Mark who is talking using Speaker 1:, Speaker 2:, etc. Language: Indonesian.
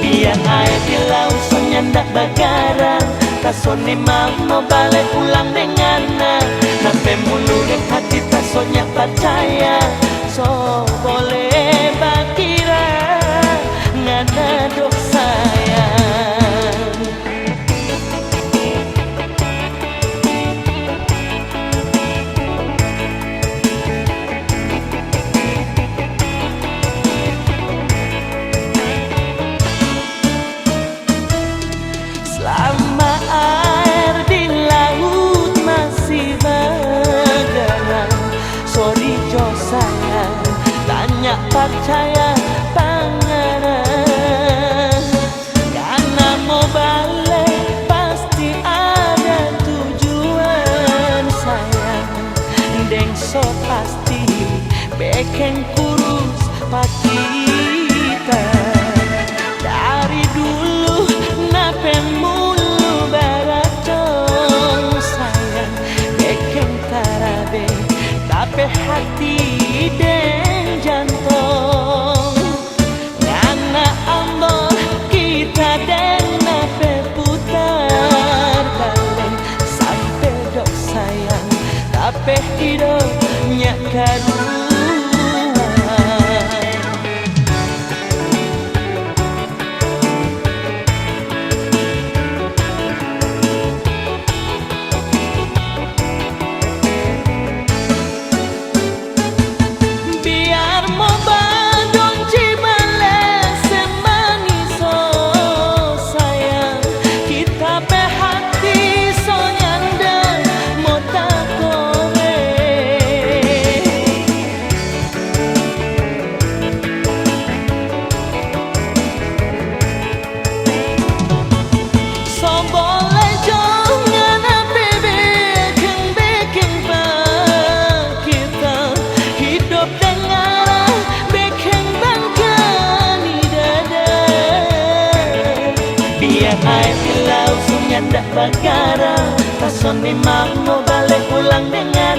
Speaker 1: Biar air di laut so nyandak bagarang, tasone mau balik pulang dengan sampai mulutnya hati tasonya percaya. So boleh bakira ngana dok sayang. Selama air di laut masih bergerak, sorry jo sayang, tanya percaya pangaran. Karena mau balik pasti ada tujuan sayang, deng so pasti bikin kurus pak kita. Dari dulu nape mulu baratong sayang, bikin tarabe tapi hati dan jantung. Ngana ambon kita dan nape putar balik sampai dok sayang, tapi hidupnya karuan. Air di laut so nyandak bagarang, tasone mau balik pulang dengan